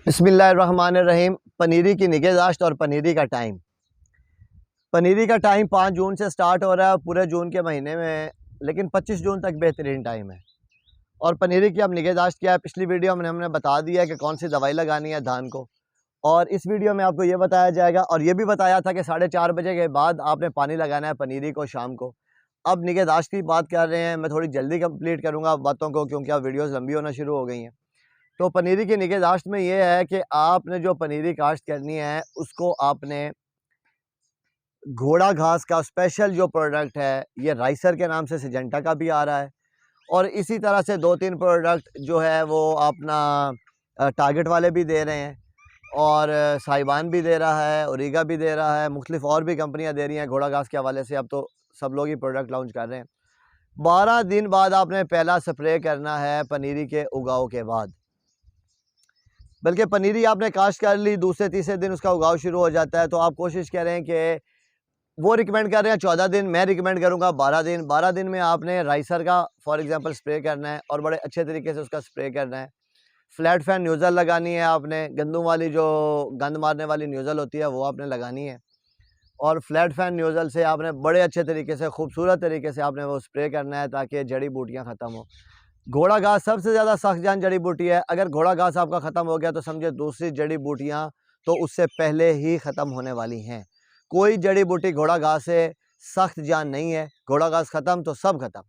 बिस्मिल्लाहिर्रहमानिर्रहीम। पनीरी की निगहदाश्त और पनीरी का टाइम। पनीरी का टाइम 5 जून से स्टार्ट हो रहा है पूरे जून के महीने में, लेकिन 25 जून तक बेहतरीन टाइम है। और पनीरी की अब निगहदाश्त क्या है, पिछली वीडियो में हमने बता दिया है कि कौन सी दवाई लगानी है धान को, और इस वीडियो में आपको ये बताया जाएगा। और ये भी बताया था कि 4:30 बजे के बाद आपने पानी लगाना है पनीरी को शाम को। अब निगहदाश्त की बात कर रहे हैं, मैं थोड़ी जल्दी कंप्लीट करूँगा बातों को, क्योंकि अब वीडियोज़ लंबी होना शुरू हो गई हैं। तो पनीरी की निगहदाश्त में ये है कि आपने जो पनीरी काश्त करनी है उसको आपने घोड़ा घास का स्पेशल जो प्रोडक्ट है, ये राइसर के नाम से सिजेंटा का भी आ रहा है, और इसी तरह से 2-3 प्रोडक्ट जो है वो अपना टारगेट वाले भी दे रहे हैं, और साहिबान भी दे रहा है, ओरिगा भी दे रहा है, मुख्तलिफ और भी कंपनियां दे रही हैं घोड़ा घास के हवाले से। अब तो सब लोग ही प्रोडक्ट लॉन्च कर रहे हैं। 12 दिन बाद आपने पहला स्प्रे करना है पनीरी के उगाव के बाद। बल्कि पनीरी आपने काश्त कर ली, दूसरे तीसरे दिन उसका उगाव शुरू हो जाता है। तो आप कोशिश करें कि वो रिकमेंड कर रहे हैं 14 दिन, मैं रिकमेंड करूंगा 12 दिन। 12 दिन में आपने राइसर का फॉर एग्जांपल स्प्रे करना है, और बड़े अच्छे तरीके से उसका स्प्रे करना है। फ्लैट फैन न्यूज़ल लगानी है आपने, गंदम वाली जो गंद मारने वाली न्यूज़ल होती है वो आपने लगानी है, और फ्लैट फैन न्यूज़ल से आपने बड़े अच्छे तरीके से, खूबसूरत तरीके से आपने वो स्प्रे करना है, ताकि जड़ी बूटियाँ ख़त्म हो। घोड़ा घास सबसे ज़्यादा सख्त जान जड़ी बूटी है। अगर घोड़ा घास आपका ख़त्म हो गया तो समझे दूसरी जड़ी बूटियाँ तो उससे पहले ही ख़त्म होने वाली हैं। कोई जड़ी बूटी घोड़ा घास से सख्त जान नहीं है। घोड़ा घास ख़त्म तो सब ख़त्म।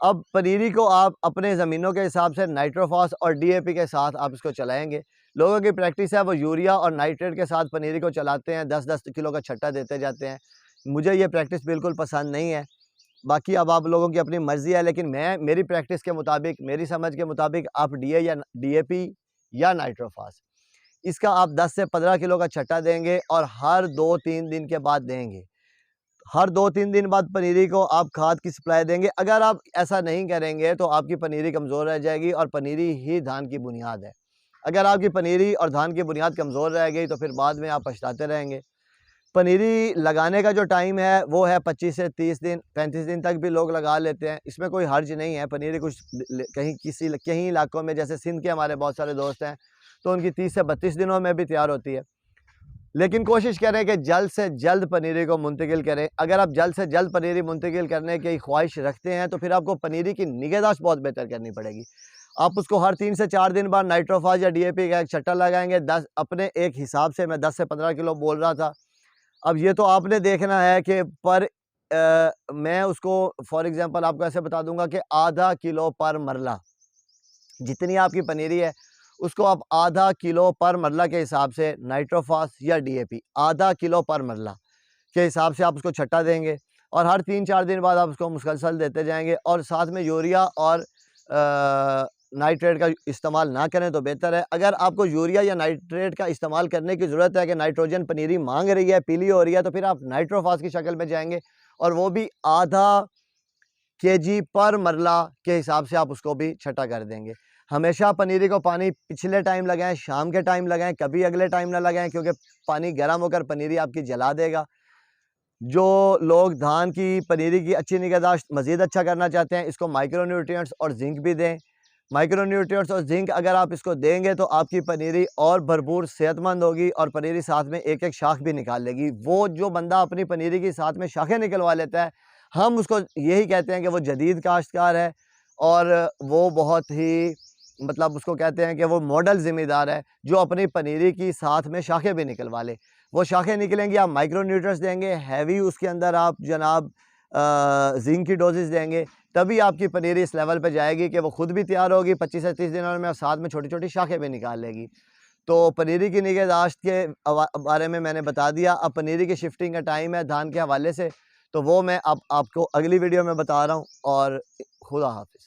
अब पनीरी को आप अपने ज़मीनों के हिसाब से नाइट्रोफॉस और डीएपी के साथ आप इसको चलाएँगे। लोगों की प्रैक्टिस है वो यूरिया और नाइट्रेट के साथ पनीरी को चलाते हैं, 10-10 किलो का छट्टा देते जाते हैं। मुझे ये प्रैक्टिस बिल्कुल पसंद नहीं है। बाकी अब आप लोगों की अपनी मर्ज़ी है, लेकिन मैं मेरी प्रैक्टिस के मुताबिक, मेरी समझ के मुताबिक आप डीएपी या नाइट्रोफास इसका आप 10 से 15 किलो का छट्टा देंगे, और हर 2-3 दिन के बाद देंगे। हर 2-3 दिन बाद पनीरी को आप खाद की सप्लाई देंगे। अगर आप ऐसा नहीं करेंगे तो आपकी पनीरी कमज़ोर रह जाएगी, और पनीरी ही धान की बुनियाद है। अगर आपकी पनीरी और धान की बुनियाद कमज़ोर रह गई तो फिर बाद में आप पछताते रहेंगे। पनीरी लगाने का जो टाइम है वो है 25 से 30 दिन, 35 दिन तक भी लोग लगा लेते हैं। इसमें कोई हर्ज नहीं है। पनीरी कुछ कहीं इलाकों में, जैसे सिंध के हमारे बहुत सारे दोस्त हैं, तो उनकी 30 से 32 दिनों में भी तैयार होती है। लेकिन कोशिश करें कि जल्द से जल्द पनीरी को मुंतकिल करें। अगर आप जल्द से जल्द पनीरी मुंतकिल करने की ख्वाहिश रखते हैं तो फिर आपको पनीरी की निगहदाश्त बहुत बेहतर करनी पड़ेगी। आप उसको हर 3 से 4 दिन बाद नाइट्रोफास या डीएपी का एक छट्टा लगाएंगे। 10 अपने एक हिसाब से, मैं 10 से 15 किलो बोल रहा था। अब ये तो आपने देखना है कि मैं उसको फॉर एग्ज़ाम्पल आपको ऐसे बता दूँगा कि आधा किलो पर मरला, जितनी आपकी पनीरी है उसको आप आधा किलो पर मरला के हिसाब से नाइट्रोफॉस या डीएपी आधा किलो पर मरला के हिसाब से आप उसको छट्टा देंगे, और हर 3-4 दिन बाद आप उसको मुसलसल देते जाएंगे। और साथ में यूरिया और नाइट्रेट का इस्तेमाल ना करें तो बेहतर है। अगर आपको यूरिया या नाइट्रेट का इस्तेमाल करने की ज़रूरत है कि नाइट्रोजन पनीरी मांग रही है, पीली हो रही है, तो फिर आप नाइट्रोफॉस की शक्ल में जाएंगे, और वो भी आधा केजी पर मरला के हिसाब से आप उसको भी छटा कर देंगे। हमेशा पनीरी को पानी पिछले टाइम लगाएं, शाम के टाइम लगाएं, कभी अगले टाइम ना लगाएं, क्योंकि पानी गर्म होकर पनीरी आपकी जला देगा। जो लोग धान की पनीरी की अच्छी निगहदाश्त मज़ीद अच्छा करना चाहते हैं, इसको माइक्रो न्यूट्रिएंट्स और जिंक भी दें। माइक्रो न्यूट्रिएंट्स और जिंक अगर आप इसको देंगे तो आपकी पनीरी और भरपूर सेहतमंद होगी, और पनीरी साथ में एक एक शाख भी निकाल लेगी। वो जो बंदा अपनी पनीरी की साथ में शाखें निकलवा लेता है, हम उसको यही कहते हैं कि वो जदीद काश्तकार है, और वो बहुत ही मतलब उसको कहते हैं कि वो मॉडल ज़िम्मेदार है जो अपनी पनीरी की साथ में शाखें भी निकलवा ले। वो शाखें निकलेंगी, आप माइक्रो न्यूट्रिएंट्स देंगे, हैवी उसके अंदर आप जनाब जिंक की डोजेज़ देंगे, तभी आपकी पनीरी इस लेवल पे जाएगी कि वो खुद भी तैयार होगी 25 से 30 दिनों में, और साथ में छोटी-छोटी शाखें भी निकाल लेगी। तो पनीरी की निगहदाश्त के बारे में मैंने बता दिया। अब पनीरी की शिफ्टिंग का टाइम है धान के हवाले से, तो वो मैं अब आपको अगली वीडियो में बता रहा हूँ, और खुदा हाफ़िज़।